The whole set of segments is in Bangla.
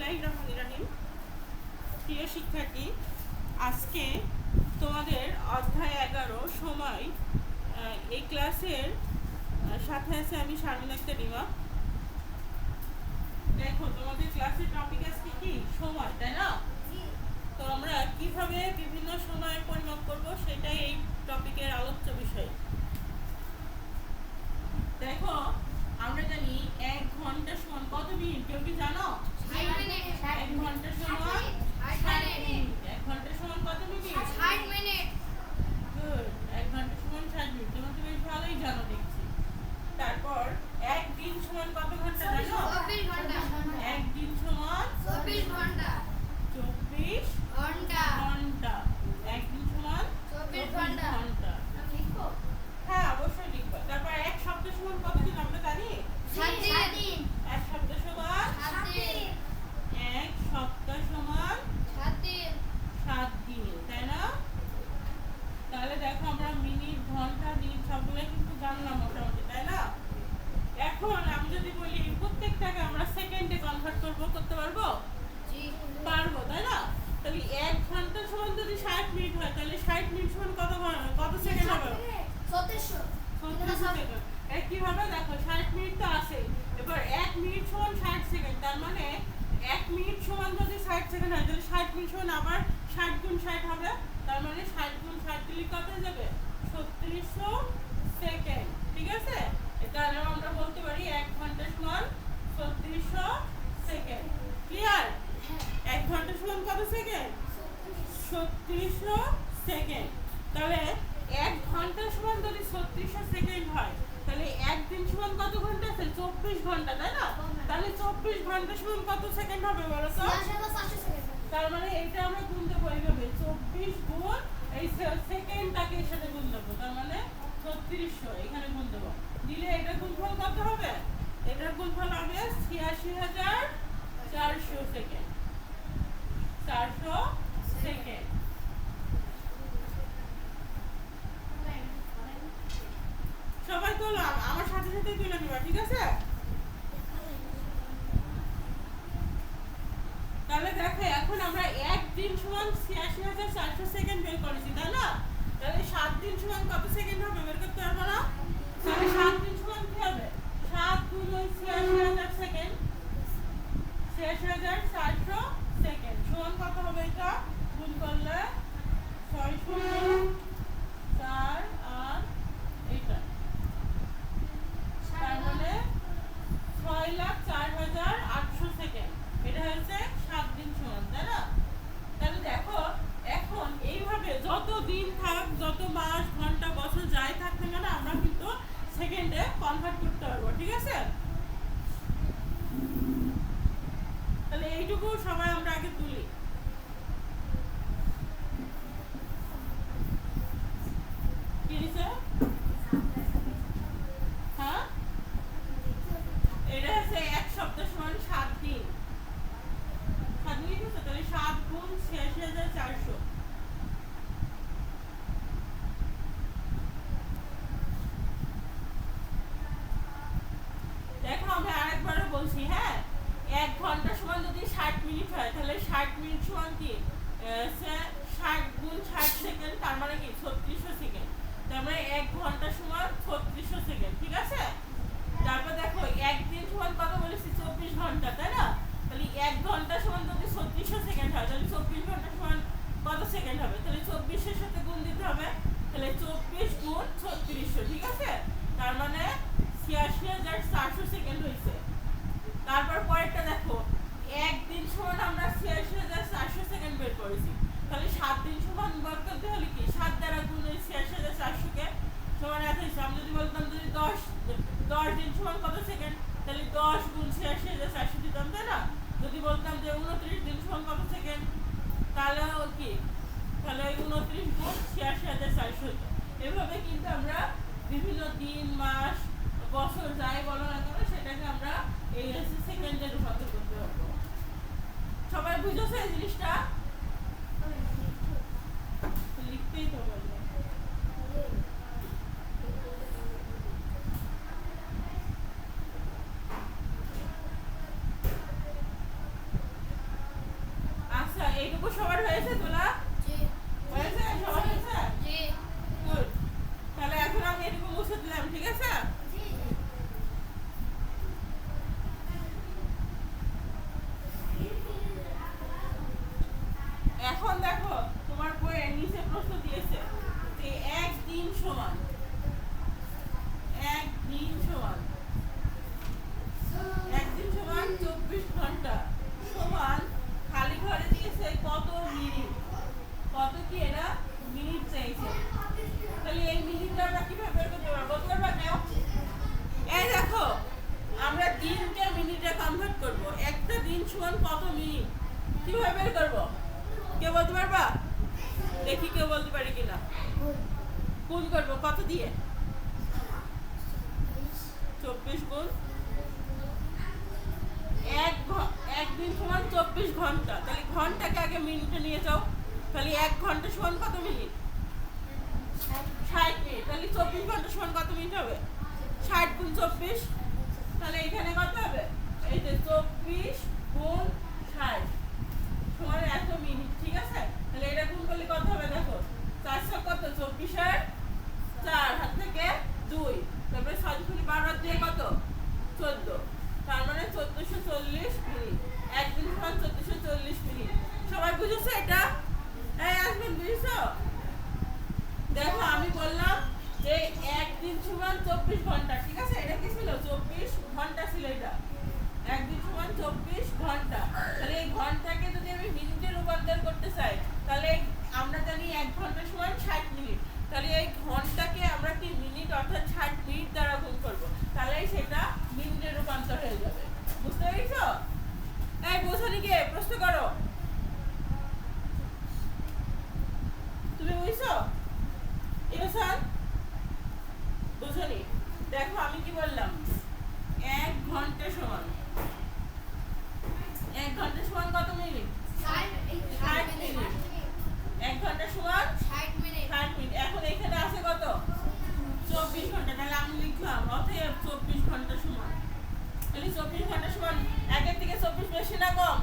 বিসমিল্লাহিররহমানিররহিম। প্রিয় শিক্ষার্থী, আজকে তোমাদের অধ্যায় 11 সময় এই ক্লাসের সাথে আছে আমি শারমিন আক্তার রিমা। দেখো, তোমাদের ক্লাসের টপিক আজকে কি? সময়, তাই না? তো আমরা কিভাবে বিভিন্ন সময় পরিমাপ করব সেটাই এই টপিকের আলোচ্য বিষয়। দেখো, আমরা জানি 1 ঘন্টা সমান কত মিনিট? কেউ কি জানো? 1 ঘন্টা সমান 60 মিনিট। 1 ঘন্টা সমান কত মিনিট? 60 মিনিট। গুড। 1 ঘন্টা সমান 60 মিনিট। তোমরা তো বেশ ভালোই জানো দেখছি। তারপর 1 দিন সমান কত ঘন্টা জানো? 24 ঘন্টা। 1 দিন সমান 24 ঘন্টা। 24 ঘন্টা। ঘন্টা। 1 দিন সমান 24 ঘন্টা। আমি লিখবো? হ্যাঁ, অবশ্যই লিখবা। তারপর 1 সপ্তাহ সমান কত দিন আমরা জানি? 7 দিন। 1 সপ্তাহ সমান 7 দিন। 1 সপ্তাহ সমান 7 দিন। 7 দিন, তাই না? তাহলে দেখো, আমরা মিনিট, ঘন্টা, দিন সবগুলো কিন্তু জানলাম মোটামুটি, তাই না? এখন আমি যদি বলি প্রত্যেকটাকে আমরা সেকেন্ডে কনভার্ট করতে পারবো? জি। পারবো, তাই না? তাহলে 1 ঘন্টা সমান যদি 60 মিনিট হয়, তাহলে 60 মিনিট সমান কত সেকেন্ড হবে? 3700। 36 সেকেন্ড। কিভাবে? দেখো, 60 মিনিট তো আছেই। এবার 1 মিনিট সমান 60 সেকেন্ড। তার মানে 1 মিনিট সমান যদি 60 সেকেন্ড হয়, তাহলে 60 মিনিট সমান আবার 60 গুণ 60 হবে। তার মানে 60 গুণ 60 দিলে কত হয়ে যাবে? 3600 সেকেন্ড। ঠিক আছে? তাহলে আমরা বলতে পারি 1 ঘন্টা সমান 3600 সেকেন্ড। ক্লিয়ার? 1 ঘন্টা সমান কত সেকেন্ড? 3600 সেকেন্ড। তাহলে 1 ঘন্টা সমান যদি 3600 সেকেন্ড হয়, তাহলে 1 দিন সমান কত ঘন্টা আছে? 24 ঘন্টা, তাই না? তাহলে 24 ঘন্টা সমান কত সেকেন্ড হবে বলো তো? 400 সেকেন্ড। তার মানে এইটা আমরা গুণ দেবো এইভাবে, 24 গুণ এই সেকেন্ডটাকে এর সাথে গুণ দেবো। তার মানে 3600 এখানে গুণ দেবো। দিলে এটা গুণফল কত হবে? এটার গুণফল হবে 86400 সেকেন্ড। 400 সেকেন্ড। সবাই তোলো, আমার সাথে সাথে তুলে নিবা, ঠিক আছে? তাহলে দেখো, এখন আমরা 1 দিন সমান 86400 সেকেন্ড বের করেছি, তাই না? তাহলে 7 দিন সমান কত সেকেন্ড হবে বের করতে পারবো না? তাহলে 7 দিন সমান কি হবে? 7 গুণ 86000 সেকেন্ড। 86400 সেকেন্ড সমান কত হবে? এটা গুণ করলে 6 4 আর এটা, তার মানে 6,04,800 সেকেন্ড। এটা হচ্ছে 7 দিন সমান, তাই না? তাহলে দেখো, এখন এইভাবে যত দিন থাক, যত মাস, ঘন্টা, বছর যাই থাক না কেন, আমরা কিন্তু সেকেন্ডে কনভার্ট করতে পারবো, ঠিক আছে? তাহলে এইটুকু সবাই আমরা আগে তুলি। কি দিছে? হ্যাঁ, এটা হচ্ছে 1 সপ্তাহ সমান 7 দিন। 7 দিন হচ্ছে, তাহলে 7 গুণ 86400। দেখো, আমি আরেকবারও বলছি, হ্যাঁ? 1 ঘন্টা সমান যদি 60 মিনিট হয়, তাহলে 60 মিনিট সমান কি? 60 গুণ 60 সেকেন্ড, তার মানে কি? 3600 সেকেন্ড। তার মানে 1 ঘন্টা সমান 3600 সেকেন্ড, ঠিক আছে? তারপর দেখো, 1 দিন সমান কত বলেছি? 24 ঘন্টা, তাই না? তাহলে 1 ঘন্টা সমান যদি 3600 সেকেন্ড হয়, তাহলে 24 ঘন্টা সমান কত সেকেন্ড হবে? তাহলে 24 এর সাথে গুণ দিতে হবে। তাহলে 24 গুণ 3600, ঠিক আছে? তার মানে 86400 সেকেন্ড হয়েছে। তারপর পরেরটা দেখো, 1 দিন সমান আমরা 86400 সেকেন্ড বের করেছি। তাহলে 7 দিন সমান বের করতে হলে কি? 7 দ্বারা গুণ এই 86400 কে সমান এত হয়েছে। আমি যদি বলতাম যদি 10 দিন সমান কত সেকেন্ড, তাহলে 10 গুণ 86400 দিতাম, তাই না? যদি বলতাম যে 29 দিন সমান কত সেকেন্ড, তাহলে কি? তাহলে 29 গুণ 86400 হতো। এভাবে কিন্তু আমরা বিভিন্ন দিন, মাস, বছর যাই বলো না কেন, সেটাকে আমরা এই সেকেন্ডে রূপান্তর করতে পারবো। সবাই বুঝেছো এই জিনিসটা? লিখতেই তো বলবো। অঙ্ক সবার হয়েছে তোলা? জি হয়েছে? সবার হয়েছে? জি গুড। তাহলে এখন আমি এটুকু মুছে দিলাম, ঠিক আছে? জি এখন দেখো তোমার বইয়ে নিচে প্রশ্ন দিয়েছে যে একদিন সমান 24 ঘন্টা সমান খালি ঘরে দিয়েছে কত মিনিট, কত কি এরা মিনিট চাইছে। তাহলে এই মিনিটটা আমরা কিভাবে বের করতে পারবো? বলতে পারবা কেউ? এই দেখো আমরা দিনকে মিনিটে কনভার্ট করব। একটা দিন সমান কত মিনিট কিভাবে বের করব? কেউ বলতে পারবা? দেখি কেউ বলতে পারে কিনা। গুণ করবো কত দিয়ে? 24 গুণ একদিন সমান 24 ঘন্টা। তাহলে ঘন্টাকে আগে মিনিটে নিয়ে যাও। তাহলে 1 ঘন্টা সমান কত মিনিট? 60 মিনিট। তাহলে 24 ঘন্টা সমান কত মিনিট হবে? 60 গুণ 24। তাহলে এখানে কত হবে? এই যে 24 গুণ 60 সমান এত মিনিট, ঠিক আছে? তাহলে এটা গুণ করলে কত হবে দেখো? 400 কত? 24 আর 4 হাত থেকে 2, তারপরে 6 গুণ 12 দিয়ে কত? 14। তার মানে 1440 মিনিট। একদিন সমান 1440 মিনিট। সবাই বুঝেছো এটা? এই আসবেন, বুঝেছো? দেখো আমি বললাম যে একদিন সমান 24 ঘন্টা, ঠিক আছে? এটা কি ছিল? 24 ঘন্টা ছিল এটা। একদিন সমান 24 ঘন্টা। তাহলে এই ঘন্টাকে যদি আমি মিনিটে রূপান্তর করতে চাই তাহলে আমরা জানি 1 ঘন্টা সমান 60 মিনিট। তাহলে এই ঘন্টাকে আমরা কি মিনিট অর্থাৎ 60 মিনিট দ্বারা গুণ করব। তাহলে সেটা মিনিটে রূপান্তর হয়ে যাবে। বুঝতে পেরেছো? এই বোঝানি কে? প্রশ্ন করো। তুমি বুঝছো? ইরফান বুঝনি? দেখো আমি কি বললাম? 1 ঘন্টা সমান 1 ঘন্টা সমান কত মিনিট? 60 মিনিট। 1 ঘন্টা সমান 60 মিনিট 60 মিনিট। এখন এখানে আছে কত? 24 ঘন্টা। তাহলে আমি লিখলাম অতএব 24 ঘন্টা সমান। তাহলে 24 ঘন্টা সমান 1 এর থেকে 24 বেশি না কম?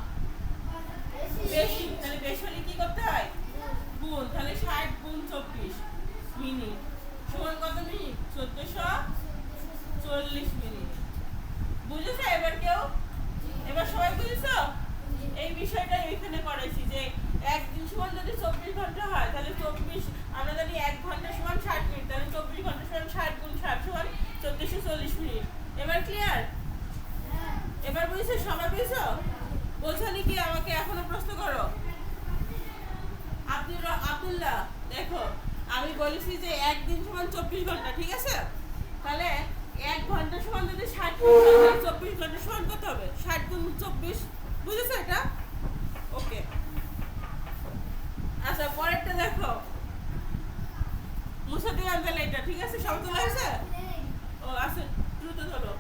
বেশি। তাহলে বেশি হলে কি করতে হয়? গুণ। তাহলে 60 গুণ 24 মিনিট সমান কত মিনিট? 1440 মিনিট। বুঝেছো এবার কেউ? এবার সবাই বুঝেছো? এই বিষয়টা এখানে করেছি যে একদিন সমান যদি 24 ঘন্টা হয় তাহলে 24 আমরা জানি 1 ঘন্টা সমান 60 মিনিট। তাহলে 24 ঘন্টা সমান 60 গুণ 60 সমান 1440 মিনিট। এবার ক্লিয়ার? এবার বুঝেছো? সবাই বুঝেছো? বোঝানি কি? আমাকে এখনো প্রশ্ন করো। আব্দুল্লাহ দেখো আমি বলেছি যে একদিন সমান 24 ঘন্টা, ঠিক আছে? তাহলে 1 ঘন্টা সমান যদি 60 মিনিট হয় তাহলে 24 ঘন্টা সমান কত হবে? 60 গুণ 24। বুঝেছো এটা? ওকে। আচ্ছা পরেরটা দেখো। মুছে দিলাম তাহলে এটা, ঠিক আছে? সব তোলা হয়েছে? ও আচ্ছা দ্রুত ধরো।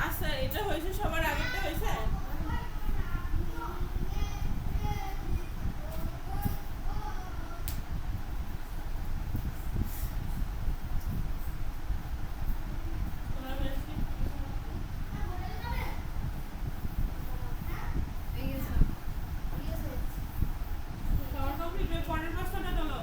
আচ্ছা এটা হয়েছে, সবার আগেরটা হয়েছে? তোমরা হয়েছে? সবার কমপ্লিট। পরের প্রশ্নটা তোলো।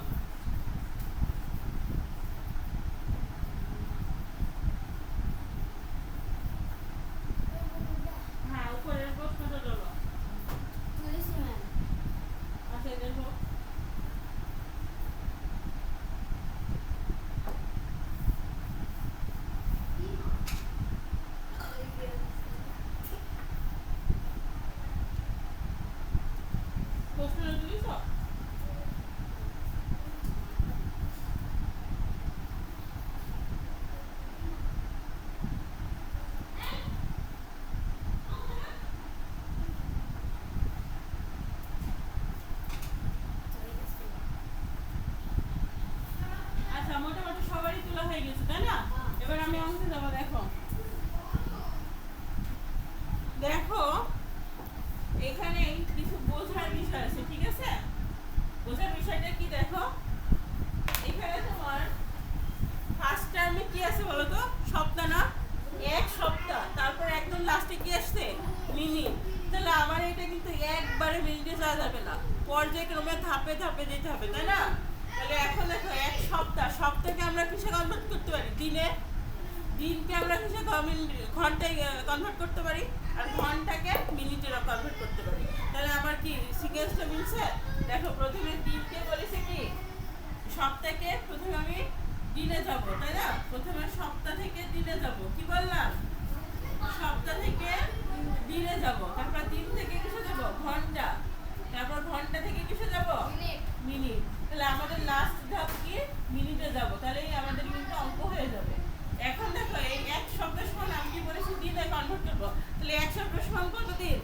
হয়ে গেছে তাই না? এবার আমি অঙ্কে যাবো। দেখো দেখো এখানে কিছু বোঝার বিষয় আছে, ঠিক আছে? বোঝার বিষয়টা কি দেখো, এখানে তোমার ফার্স্ট টার্মে কি আছে বলো তো? সপ্তাহ না? এক সপ্তাহ, তারপর একদম লাস্টে কি আসছে? মিনিট। তাহলে আমার এটা কিন্তু একবারে মিনিটে যাওয়া যাবে না, পর্যায়ক্রমে ধাপে ধাপে যেতে হবে, তাই না? তাহলে এখন দেখো এক সপ্তাহ, সপ্তাহকে আমরা কিসে কনভার্ট করতে পারি? দিনে। দিনকে আমরা কিসে ঘন্টায় কনভার্ট করতে পারি, আর ঘন্টাকে মিনিটে কনভার্ট করতে পারি। তাহলে আমার কি সিকোয়েন্সটা মিলছে? দেখো প্রথমে দিনকে বলেছে কি সপ্তাহকে, প্রথমে আমি দিনে যাব, তাই না? প্রথমে সপ্তাহ থেকে দিনে যাব, কি বললাম? সপ্তাহ থেকে দিনে যাব, তারপর দিন থেকে কিসে যাব? ঘন্টা, তারপর ঘন্টা থেকে কিসে যাব? মিনিট। তাহলে আমাদের লাস্ট ধাপ কি? মিনিটে যাব। তাহলে আমাদের কিন্তু অঙ্ক হয়ে যাবে। এখন দেখো এই এক সপ্তাহ সমান আমি কি বলেছি? দিনে কনভার্ট করবো। তাহলে এক সপ্তাহ সমান কত দিন?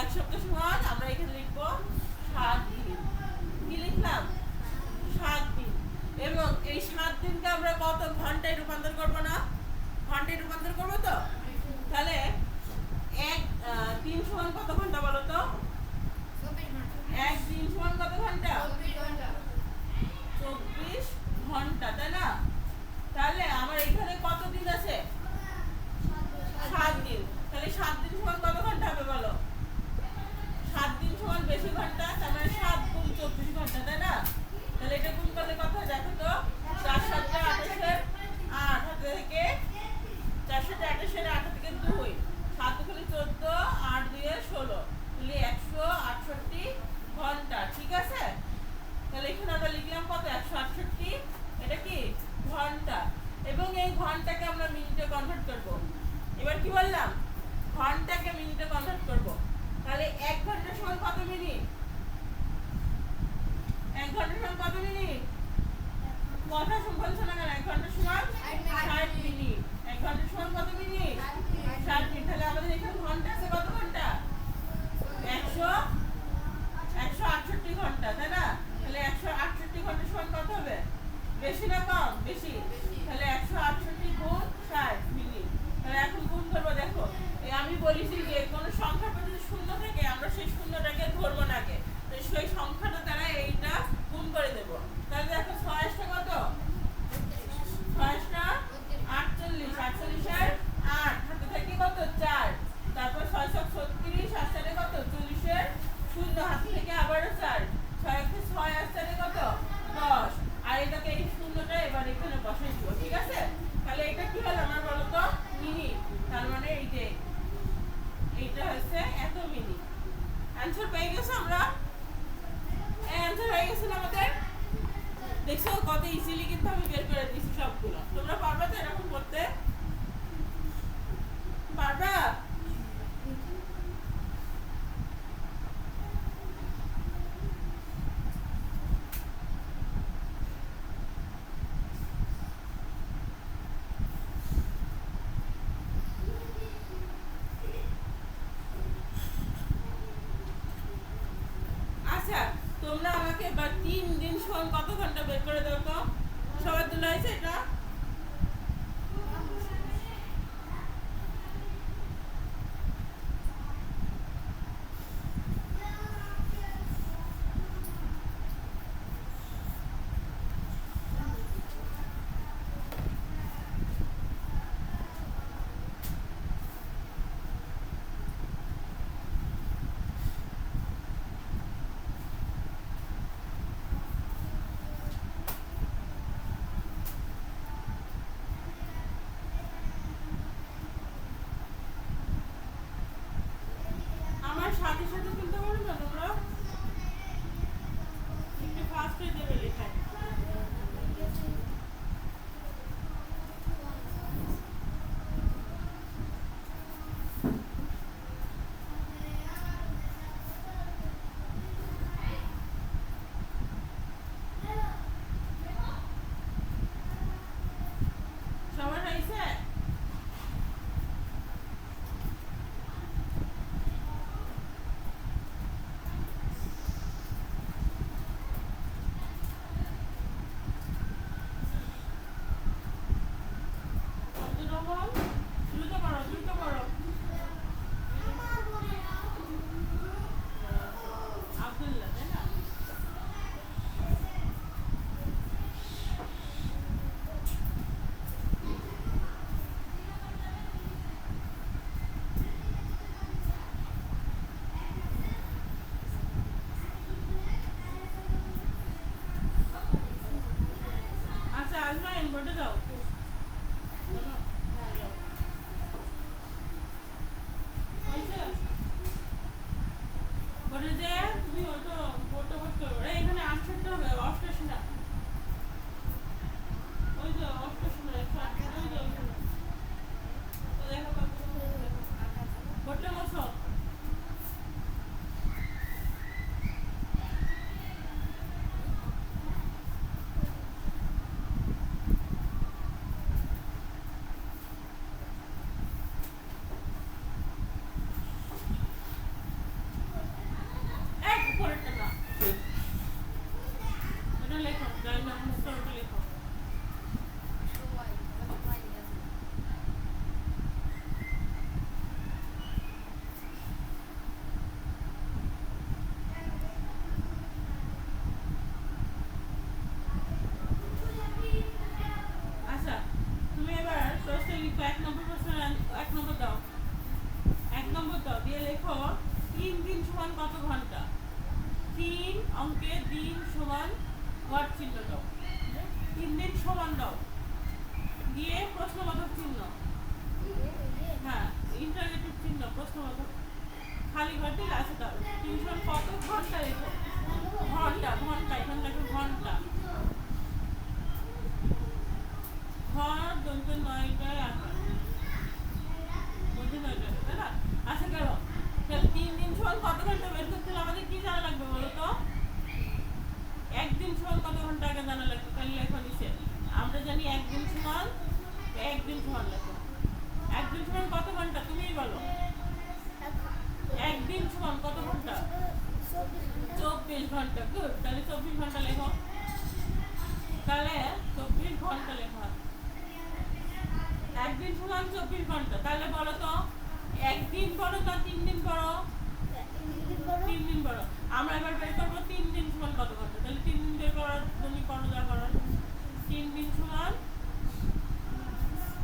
এক সপ্তাহ সমান আমরা এখানে লিখবো 7 দিন। কি লিখলাম? 7 দিন। এবং এই 7 দিনকে আমরা কত ঘন্টায় রূপান্তর করব না? ঘন্টায় রূপান্তর করব তো? তাহলে এক দিন সমান কত ঘন্টা বলো তো? এক দিন সমান কত ঘন্টা? 24 ঘন্টা, তাই না? তাহলে আমার এখানে কত দিন আছে? 7 দিন। তাহলে 7 দিন সমান কত ঘন্টা হবে বলো? 7 দিন সমান বেশি ঘন্টা, তার মানে 7 গুণ 24 ঘন্টা, তাই না? তাহলে এটা গুণ করলে কত হয় দেখো তো? 4 7 28 8 হাতে থেকে 4 7 28 8 থেকে 2, 7 দুগুণে 14, 8 2 16, তাহলে 168 ঘন্টা, ঠিক আছে? তাহলে এখানে আমরা লিখলাম কত? 168, এটা কি? ঘন্টা। এবং এই ঘন্টাকে আমরা মিনিটে কনভার্ট করব। এবার কি বললাম? ঘন্টাকে মিনিটে কনভার্ট করব। তাহলে 1 ঘন্টা সমান কত মিনিট? 1 ঘন্টা সমান কত মিনিট? কথা বলছো না কেন? 1 ঘন্টা সমান 60 মিনিট। 1 ঘন্টা সমান কত মিনিট? 60 মিনিট। তাহলে আমাদের এখানে ঘন্টা আছে কত ঘন্টা? 168 ঘন্টা, তাই না? তাহলে 168 ঘন্টা সমান কত হবে? বেশি না কম? বেশি। তাহলে 168 গুণ 60 মিনিট। তাহলে এখন গুণ করবো। দেখো আমি বলেছি যে কোনো সংখ্যা যদি শূন্য থাকে আমরা সেই শূন্যটাকে ধরবো না আগে, তো সেই সংখ্যাটা দ্বারা এইটা গুণ করে দেব। তাহলে দেখো 6 কত? 6 48, 48 এর 8 হাতে থেকে কত? 4, তারপর 6 36, 8 4 কত? 40 এর 0 হাতে থেকে আবারও 4, 6 6 8 4 কত? 10। আর এটাকে এই শূন্যটা এবার এখানে বসাই দিব, ঠিক আছে? তাহলে এটা কি হলো আমার বলো তো? মিনিট। তার মানে এই যে এইটা হচ্ছে এত মিনিট। অ্যানসার পেয়ে গেছো আমরা? অ্যানসার হয়ে গেছে না আমাদের? দেখছো কত ইজিলি কিন্তু আমি বের করে দিয়েছি সবগুলো। তোমরা পারবা তো এরকম করতে? পারবা? আচ্ছা তোমরা আমাকে এবার 3 দিন সমান কত ঘন্টা বের করে দাও তো? সবার তুলা হয়েছে এটা? কাজ নাই বোর্ডে দাও বলো। হ্যাঁ যাও হয়েছে বলে যে তুমি ওটা বোর্ডটা করতে হবে এখানে আনসারটা হবে অষ্টাশিটা ওই যে অষ্টাশিটা ওই যে ওইখানে। তো দেখো বোর্ডটা বসো এক উপরেরটা না এটা লেখো গাইড নাম্বার লেখো আচ্ছা তুমি এবার প্রশ্ন লিখো এক নম্বর প্রশ্ন এক নম্বর দাও এক নম্বর দাও দিয়ে লেখো 3 দিন সমান কত ঘন্টা 3 অঙ্কে দিন সমান ওয়াট চিহ্ন দাও 3 দিন সমান দাও দিয়ে প্রশ্নবোধক চিহ্ন হ্যাঁ ইন্টারগেটিভ চিহ্ন প্রশ্নবোধক খালি ঘর দিয়ে আছে দাও 3 সমান কত ঘন্টা লেখো ঘন্টা ঘন্টা এখানে লেখো ঘন্টা ঘর দন্ত নয়টায় আসে মধ্যে নয়টায় তাই না আচ্ছা গেল তাহলে 3 দিন সমান কত ঘন্টা বের করতে হলে আমাদের কি জানা লাগবে বলো তো একদিন সমান কত ঘন্টা আগে জানা লাগবে তাহলে লেখো নিচে আমরা জানি একদিন সমান লেখো একদিন সমান কত ঘন্টা তুমিই বলো একদিন সমান কত ঘন্টা 24 ঘন্টা গুড তাহলে 24 ঘন্টা লেখো তাহলে 24 ঘন্টা লেখো একদিন সমান 24 ঘন্টা তাহলে বলো তো একদিন বড় না 3 দিন বড় 3 দিন বড় আমরা এবার বের করবো 3 দিন সমান কত ঘন্টা তাহলে 3 দিন বের করার তুমি করো যা করার 3 দিন সমান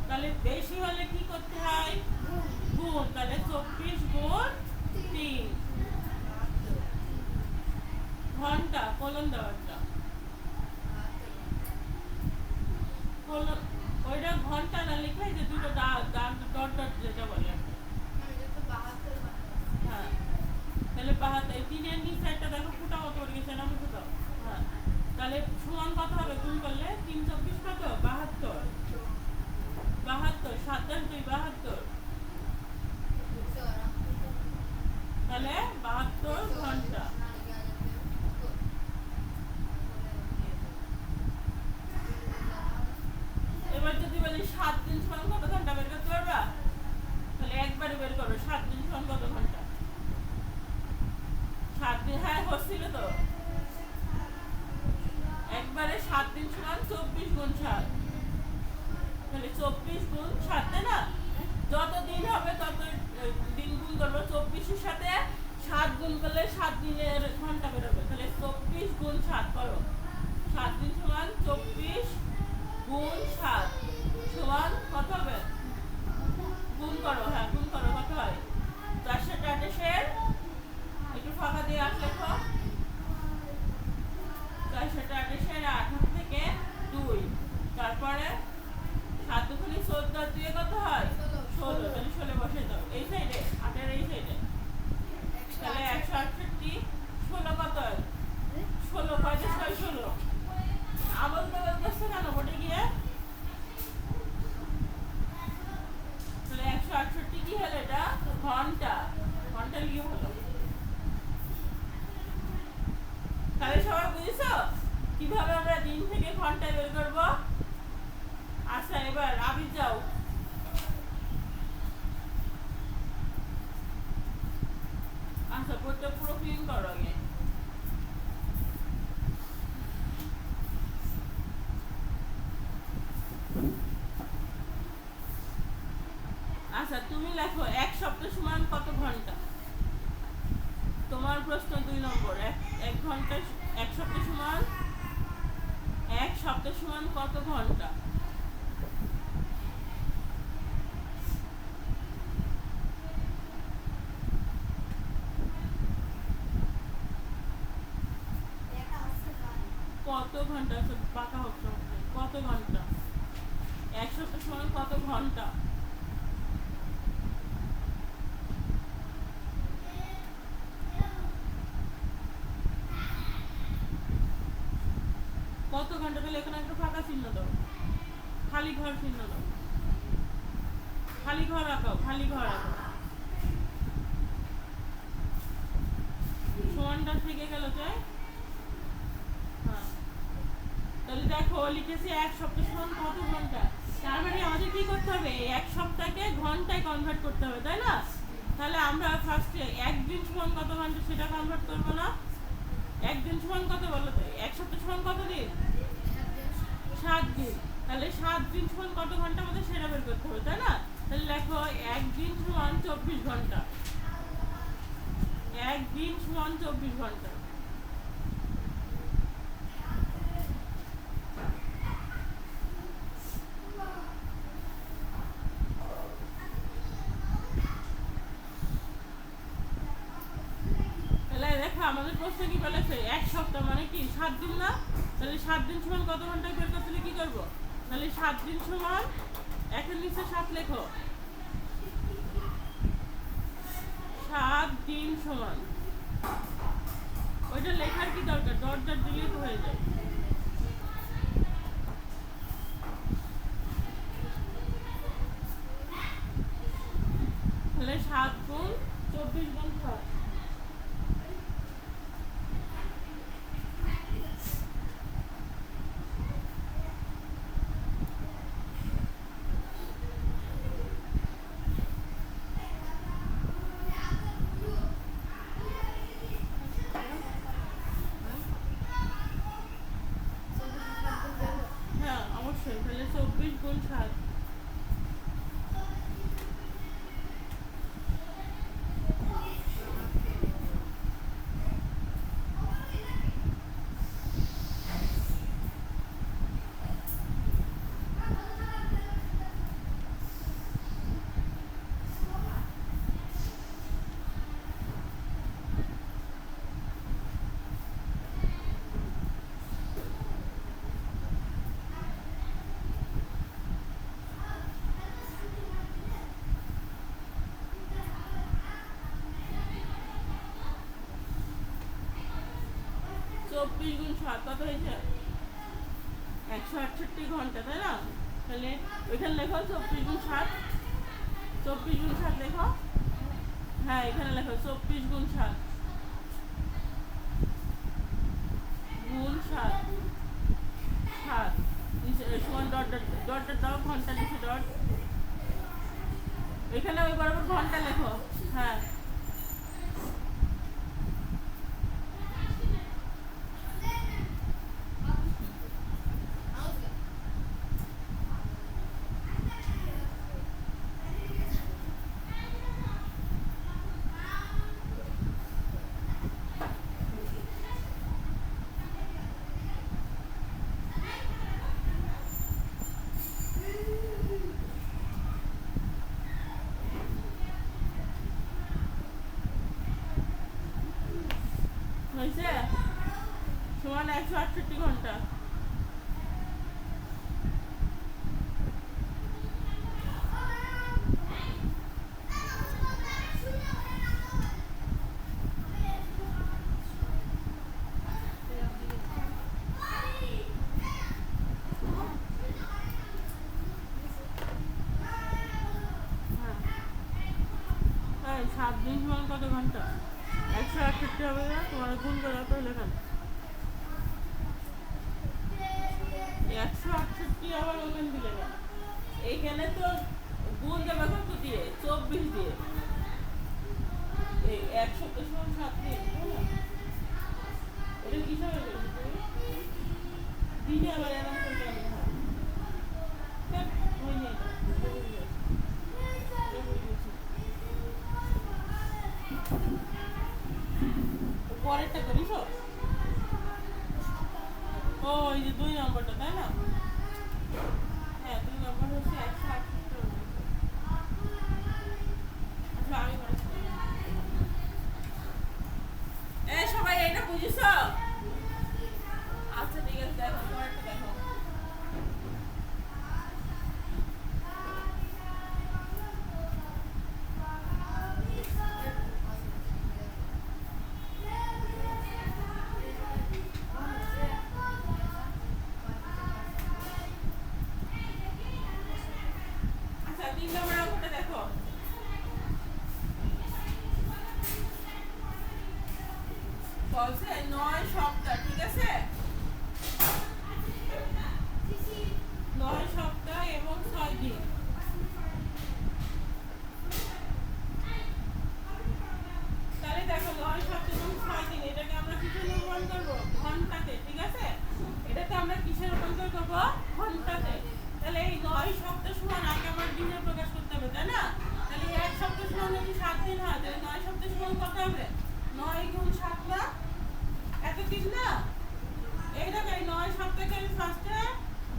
তাহলে বেশি হলে কি করতে হয় গুণ তাহলে 24 গুণ 3 ঘন্টা কলম দেওয়াটা কলম ওইটা ঘন্টা না লিখে যে দুটো দাগ দাগ ডট ডট যেটা বলে হ্যাঁ তাহলে 72 তিনের নিচে একটা দেখো ফুটা মতো করে গেছে না বুঝতে দাও হ্যাঁ তাহলে সমান কত হবে গুণ করলে 3 24 কত 72 7 10 2 72 তাহলে 72 ঘন্টা এবার যদি বলি 7 দিন সমান কত ঘন্টা বের করতে পারবা তাহলে একবারে বের করো 7 দিন সমান কত ঘন্টা 7 দিন হ্যাঁ হচ্ছিল তো একবারে 7 দিন সমান 24 গুণ 7 তাহলে 24 গুণ 7 তাই না যত দিন হবে তত দিন গুণ করবো 24 এর সাথে 7 গুণ করলে 7 দিনের ঘন্টা বেরোবে তাহলে 24 গুণ 7 করো 7 দিন সমান 24 গুণ 7 সমান কত হবে গুণ করো হ্যাঁ গুণ করো কত হয় 428 একটু ফাঁকা দিয়ে আট লেখো 428 8 থেকে 2 তারপরে 7 দুগুণে 14 দিয়ে কত হয় 16 তাহলে 16 বসে দাও এই সাইডে 8 এর এই সাইডে তাহলে 168 16 কত হয় 16 5 6 16 আবল তাবল করছে কেন বোর্ডে গিয়ে তাহলে 168 কি হলো এটা ঘন্টা ঘন্টা লিখে হলো তাহলে সবাই বুঝেছো কিভাবে আমরা দিন থেকে ঘন্টা বের করব আচ্ছা এবার আবি যাও আচ্ছা বোর্ডটা পুরো ক্লিন করো আগে আচ্ছা তুমি লেখো এক সপ্তাহ সমান কত ঘন্টা তোমার প্রশ্ন 2 নম্বর এক ঘন্টা এক সপ্তাহ সমান কত ঘন্টা কত ঘন্টা পাকা হচ্ছে কত ঘন্টা? এক সপ্তাহ সমান কত ঘন্টা? কত ঘন্টা? তাহলে এখানে একটা ফাঁকা চিহ্ন দাও, খালি ঘর চিহ্ন দাও, খালি ঘর আঁকাও, খালি ঘর আঁকাও। সমানটা থেকে গেল যে, হ্যাঁ তাহলে দেখো লিখেছি এক সপ্তাহ সমান কত ঘন্টা। তার মানে আমাদের কি করতে হবে? এক সপ্তাহকে ঘন্টায় কনভার্ট করতে হবে, তাই না? তাহলে আমরা ফার্স্টে একদিন সমান কত ঘন্টা সেটা কনভার্ট করবো না? একদিন সমান কত বলো তো? এক সপ্তাহ সমান কত দিন? 7 দিন। তাহলে 7 দিন সমান কত ঘন্টা আমাদের সেটা বের করতে হবে, তাই না? তাহলে লেখো একদিন সমান 24 ঘন্টা। একদিন সমান 24 ঘন্টা। তাহলে দেখো আমাদের প্রশ্ন কি বলেছে? এক সপ্তাহ মানে কি 7 দিন না? তাহলে 7 দিন সমান কত ঘন্টা বের করতে হলে কি করবো? তাহলে 7 দিন সমান একের নিচে 7 লেখো। 7 দিন সমান, ওইটা লেখার কি দরকার? ডট ডট দিলেই তো হয়ে যায়। তাহলে 7 গুণ 24 গুণ 6। হ্যাঁ অবশ্যই, তাহলে 24 গুণ 7। চব্বিশ গুণ 7 কত হয়েছে? 168 ঘন্টা, তাই না? তাহলে ওইখানে লেখো 24 গুণ 7। 24 গুণ 7 লেখো। হ্যাঁ এখানে লেখো 24 গুণ 7 গুণ 7। 7 নিচে সমান ডট ডট ডট ডট দাও, ঘন্টা নিচে ডট। এখানে ওই বরাবর ঘন্টা লেখো। হ্যাঁ হয়েছে, সমান 168 ঘন্টা। হ্যাঁ 7 দিন সমান কত ঘন্টা? 168 হবে না? তোমার গুণ করে তাহলে এখানে 168 আবার ওখানে দিলে না। এইখানে তো গুণ দেবে কত দিয়ে? 24 দিয়ে। এই 1 সপ্তাহ সমান 7 দিন, তাই না? এটা কিভাবে করবে তুমি? দিনে আবার এরকম করে কেন হয়? ধ্যাৎ, হয়নি এটা। এটা ভুলে গেছি। এটা ভুলে গেছি। পরেরটা করিস? ও এই যে 2 নম্বরটা, তাই না? হ্যাঁ 2 নম্বর হচ্ছে 168। আচ্ছা আমি করেছি। সবাই এটা বুঝেছ? আচ্ছা ঠিক আছে, দেখো পরেরটা দেখো। 3 নম্বর অঙ্কটা দেখো। বলছে 9 সপ্তাহ, ঠিক আছে? 9 সপ্তাহ এবং 6 দিন। তাহলে দেখো 9 সপ্তাহ এবং 6 দিন, এটাকে আমরা কিসে রূপান্তর করব? ঘন্টাতে, ঠিক আছে? এটাকে আমরা কিসে রূপান্তর করব? ঘন্টাতে। তাহলে এই 9 সপ্তাহ সমান আগে আমার দিনে প্রকাশ করতে হবে, তাই না? তাহলে 1 সপ্তাহ সমান যদি 7 দিন হয়, তাহলে 9 সপ্তাহ সমান কত হবে? 9 গুণ 7 না? এত দিন না? এই দেখো, এই 9 সপ্তাহকে আমি ফার্স্টে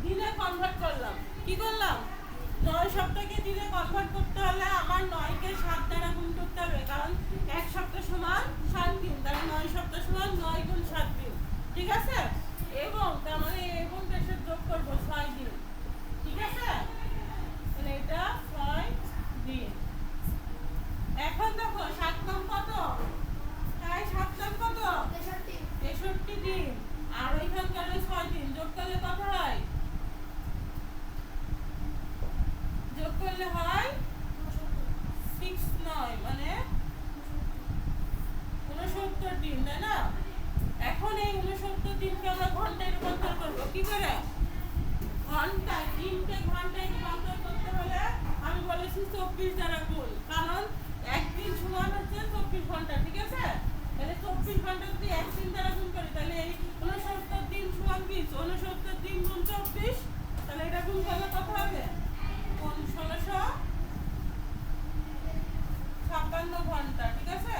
দিনে কনভার্ট করলাম। কি করলাম? 9 সপ্তাহকে দিনে কনভার্ট করতে হলে আমার 9 কে 7 দ্বারা গুণ করতে হবে, কারণ 1 সপ্তাহ সমান 7 দিন। তাহলে 9 সপ্তাহ সমান 9 গুণ 7 দিন, ঠিক আছে? এবং তার মানে এবং দেশের যোগ করবো 6 দিন, ঠিক আছে? তাহলে এটা 6 দিন। এখন দেখো 7 নাম কত? তাই 7 নাম কত? 63 দিন। আর ওইখানকার 6 দিন যোগ করলে কত হয়? যোগ করলে হয় 6 9 মানে 69 দিন, তাই না? এখন এই 69 দিনকে আমরা ঘন্টায় রূপান্তর করবো। কি করে? ঘন্টায়, দিনকে ঘন্টায় রূপান্তর করতে হলে আমি বলেছি 24 দ্বারা গুণ, কারণ একদিন সমান হচ্ছে 24 ঘন্টা, ঠিক আছে? তাহলে 24 ঘন্টা যদি একদিন দ্বারা গুণ করি, তাহলে এই 69 দিন সমান 20, 69 দিন গুণ 24, তাহলে এটা গুণ করলে কত হবে? 1656 ঘন্টা, ঠিক আছে?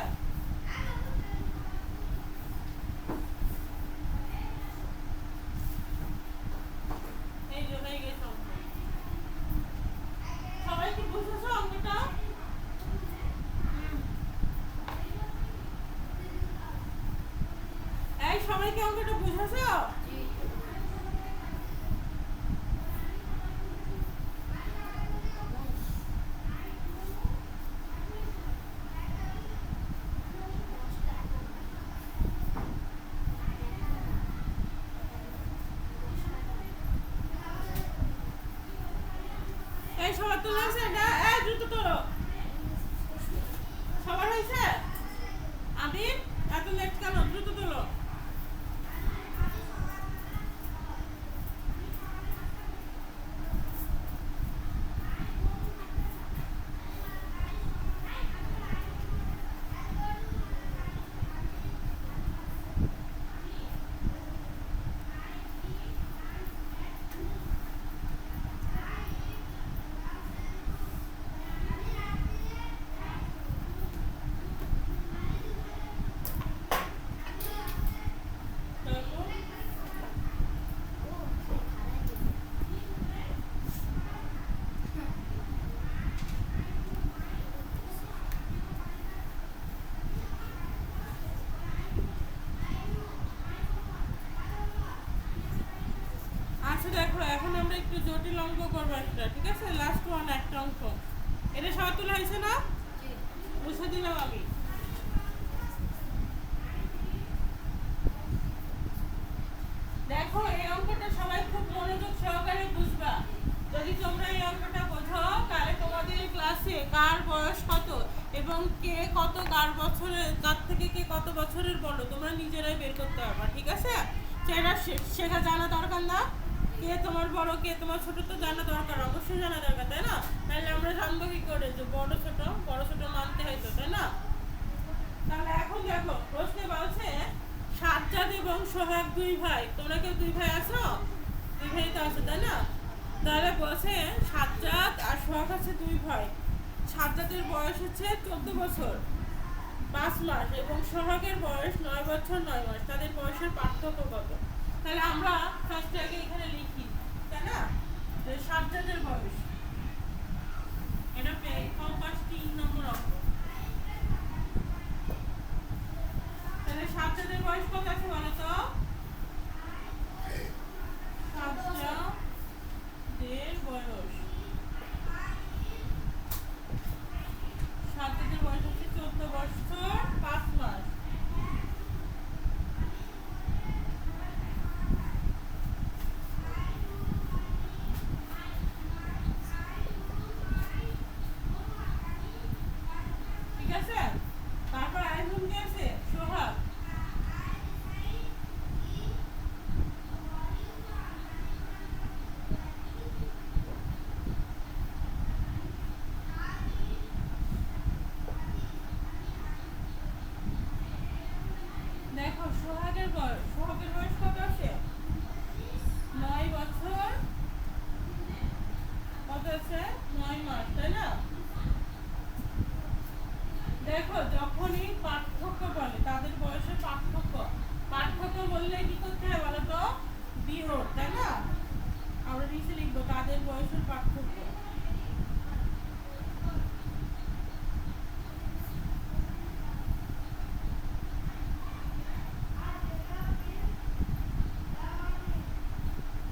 এই যে হয়ে গেছে অঙ্ক। সবাই কি বুঝেছো অঙ্কটা? এই সবাই কি অঙ্কটা বুঝেছো? এই সবার তো হয়েছে এটা? এই দ্রুত তোলো। সবার হয়েছে? আবির, এত লেট কেন? দ্রুত তোলো। আচ্ছা দেখো, এখন আমরা একটু জটিল অঙ্ক করবো একটা, ঠিক আছে? লাস্ট ওয়ান একটা অঙ্ক। এটা সবার তোলা হয়েছে না? বুঝে দিলাম আমি। দেখো, এই অঙ্কটা সবাই খুব মনোযোগ সহকারে বুঝবা। যদি তোমরা এই অঙ্কটা বোঝো, তাহলে তোমাদের ক্লাসে কার বয়স কত এবং কে কত কার বছরের, কার থেকে কে কত বছরের বড়, তোমরা নিজেরাই বের করতে পারবা, ঠিক আছে? সেটা শেখা জানা দরকার না? কে তোমার বড় কে তোমার ছোট তো জানা দরকার, অবশ্যই জানা দরকার, তাই না? তাহলে আমরা জানবো কি করে যে বড় ছোট মানতে হয় তো, তাই না? তাহলে এখন দেখো, প্রশ্নে বলছে সাজ্জাদ এবং সোহাগ 2 ভাই। তোমরা কেউ 2 ভাই আছো? 2 ভাই তো আছো, তাই না? তাহলে বলছে সাজ্জাদ আর সোহাগ আছে 2 ভাই। সাজ্জাদের বয়স হচ্ছে 14 বছর 5 মাস এবং সোহাগের বয়স 9 বছর 9 মাস। তাদের বয়সের পার্থক্য কত? তাহলে আমরা ফার্স্ট আগে এখানে লিখি, তাই না? যে সাজ্জাদের বয়স, এটা পেয়ে কম্পাস 3 নম্বর অঙ্ক। তাহলে সাজ্জাদের বয়স কত আছে বলো তো? সাজ্জাদের বয়স, সাজ্জাদের বয়স হচ্ছে 14 বছর 5 মাস। বছর, সোহাগের বয়স কত আসে? 9 বছর, কত আছে? 9 মাস, তাই না? দেখো যখনই পার্থক্য বলে তাদের বয়সের পার্থক্য বললে কি করতে হয় বলো তো? বিয়োগ, তাই না? আমরা নিচে লিখবো তাদের বয়সের পার্থক্য।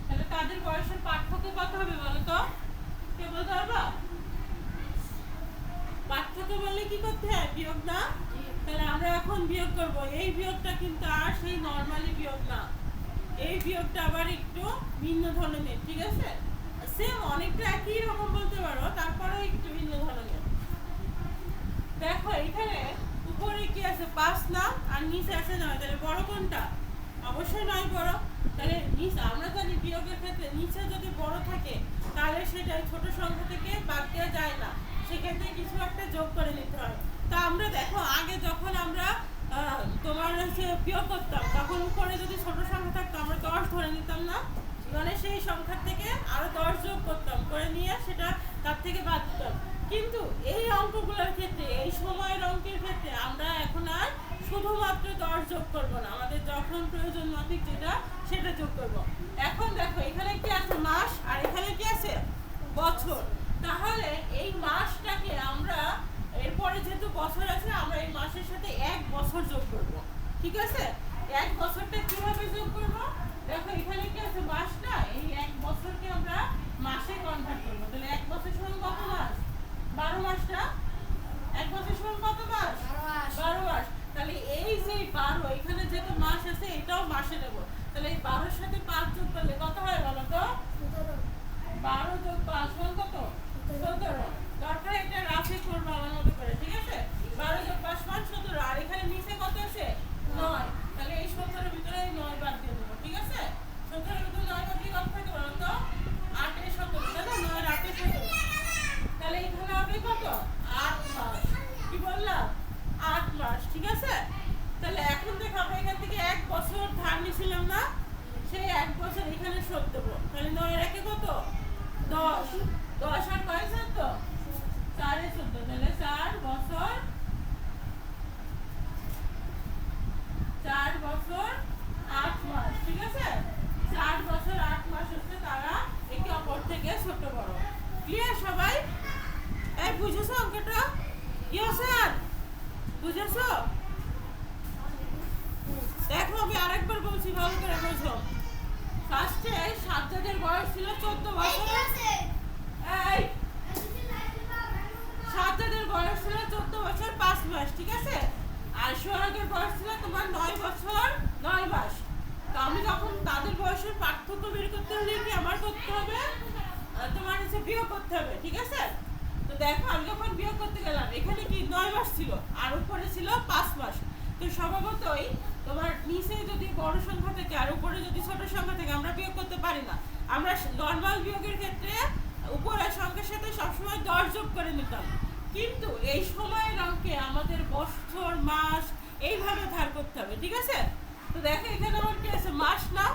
তাহলে তাদের বয়সের পার্থক্য কত হবে বলো তো? কে বলতে পারবা? পার্থক্য বললে কি করতে হয়? বিয়োগ না? তাহলে আমরা এখন বিয়োগ করব। এই বিয়োগটা কিন্তু আর সেই নরমালি বিয়োগ না, এই বিয়োগটা আবার একটু ভিন্ন ধরনের, ঠিক আছে? সেম অনেকটা একই রকম বলতে পারো, তারপরেও একটু ভিন্ন ধরনের। দেখো এখানে উপরে কি আছে? 5 না, আর নিচে আছে 9, তাহলে বড় কোনটা? অবশ্যই 9 বড়। তাহলে নিচে আমরা জানি বিয়োগের ক্ষেত্রে নিচে যদি বড় থাকে তাহলে সেটা ছোট সংখ্যা থেকে বাদ দেওয়া যায় না, সেক্ষেত্রে কিছু একটা যোগ করে নিতে হয়। তা আমরা দেখো আগে যখন আমরা তোমার হচ্ছে বিয়োগ করতাম তখন উপরে যদি ছোট সংখ্যা থাকতো আমরা 10 ধরে নিতাম না, মানে সেই সংখ্যা থেকে আরো 10 যোগ করতাম, করে নিয়ে সেটা তার থেকে বাদ দিতাম। কিন্তু এই অঙ্কগুলোর ক্ষেত্রে, এই সময়ের অঙ্কের ক্ষেত্রে আমরা এখন আর শুধুমাত্র 10 যোগ করব না, আমাদের যখন প্রয়োজন মাফিক যেটা সেটা যোগ করব। এখন দেখো এখানে কি আছে? মাস, আর এখানে কি আছে? বছর। তাহলে এই মাসটাকে আমরা এরপরে যেহেতু বছর আছে আমরা এই মাসের সাথে 1 বছর যোগ করব, ঠিক আছে? 1 বছরটা কিভাবে যোগ করব? দেখো এখানে কি আছে? মাস না, এই 1 বছরকে আমরা মাসে কনভার্ট করব। তাহলে 1 বছর সমান কত মাস? 12 মাস না? 1 বছর সমান কত মাস? 12 মাস। তাহলে এই যে 12, এখানে যেহেতু মাস আছে এটাও মাসে নেব। তাহলে এই 12 এর সাথে 5 যোগ করলে কত হয় বলো তো? 12 যোগ 5 সমান কত? 17। দরকার এটা রাফে করবো আমার মতো করে, ঠিক আছে? 12 যোগ 5 সমান 17, আর এখানে নিচে কত আছে? 9। তাহলে এই 17 এর ভিতরে এই 9 বাদ দিয়ে দেবো, ঠিক আছে? 17 এর ভিতরে 9 বাদ দিয়ে কত থাকে বলো তো? 8 এ 17, তাই না? 9 এর 8 এ 17। তাহলে এখানে হবে কত? 8 মাস। কি বললাম? 8 মাস, ঠিক আছে? তাহলে এখন দেখো আমরা এখান থেকে 1 বছর ধার নিয়েছিলাম না, সেই 1 বছর এখানে শোধ দেবো। তাহলে 9 এর 1 কত? 10। 10 আর কয় 14? 4 এ 14, তাহলে 4 বছর 8 মাস, ঠিক আছে? 4 বছর 8 মাস হচ্ছে তারা একে অপর থেকে ছোট বড়। ক্লিয়ার সবাই? এই বুঝেছো অঙ্কটা? স্যার বুঝেছো? দেখো আমি আরেকবার বলছি, ভালো করে বোঝো। ফার্স্টে সাজ্জাদের বয়স ছিল 14 বছর। এই সাজ্জাদের বয়স ছিল 14 বছর 5 মাস, ঠিক আছে? আর সোহাগের বয়স ছিল তোমার 9 বছর 9 মাস। তো আমি যখন তাদের বয়সের পার্থক্য বের করতে হলে কি আমার করতে হবে? তোমার হচ্ছে বিয়োগ করতে হবে, ঠিক আছে? তো দেখো আমি যখন বিয়োগ করতে গেলাম এখানে কি 9 মাস ছিল আর উপরে ছিল 5 মাস। তো স্বভাবতই তোমার নিচে যদি বড় সংখ্যা থাকে আর উপরে যদি ছোট সংখ্যা থাকে আমরা বিয়োগ করতে পারি না। আমরা নরমাল বিয়োগের ক্ষেত্রে উপরের সংখ্যার সাথে সবসময় 10 যোগ করে নিতাম, কিন্তু এই সময়ের অঙ্কে আমাদের বছর মাস এইভাবে ধার করতে হবে, ঠিক আছে? তো দেখো এখানে আমার কি আছে? মাস না,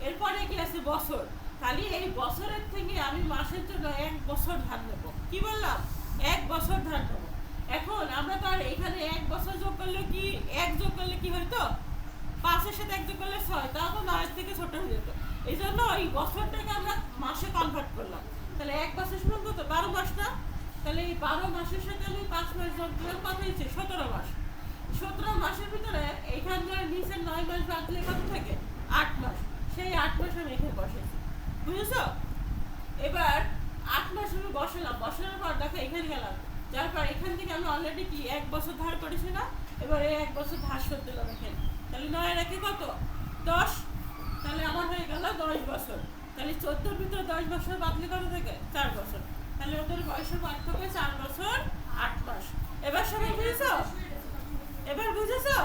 এরপরে কি আছে? বছর। তাহলে এই বছরের থেকে আমি মাসের জন্য 1 বছর ধার নেব। কি বললাম? 1 বছর ধার নেব। এখন আমরা তো আর এখানে 1 বছর যোগ করলে কি 1 যোগ করলে কি হইতো? 5 এর সাথে 1 যোগ করলে 6, তাও তো 9 এর থেকে ছোট হয়ে যেত। এই জন্য এই বছরটাকে আমরা মাসে কনভার্ট করলাম। তাহলে 1 বছর সমান কত? 12 মাস না? তাহলে এই 12 মাসের সাথে আমি 5 মাস যোগ দিলাম, কত হয়েছে? 17 মাস। 17 মাসের ভিতরে এইখানকার নিচের 9 মাস বাদ দিলে কত থাকে? 8 মাস। সেই 8 মাস আমি এখানে বসাইছি, বুঝেছো? এবার 8 মাস আমি বসানোর পর দেখো এখানে গেলাম, যার পর এখান থেকে আমি অলরেডি কি 1 বছর ধার করেছি না? এবার এই 1 বছর ধার শোধ দিলাম এখানে। তাহলে 9 এর 1 কত? 10। তাহলে আমার হয়ে গেল 10 বছর। তাহলে 14 ভিতরে 10 বছর বাদলে কত থাকে? 4 বছর। তাহলে ওদের বয়সের পার্থক্য 4 বছর 8 মাস। এবার সবাই বুঝেছো? এবার বুঝেছো?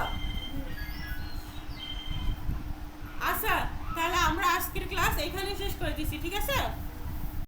আচ্ছা, তাহলে আমরা আজকের ক্লাস এখানেই শেষ করে দিচ্ছি, ঠিক আছে?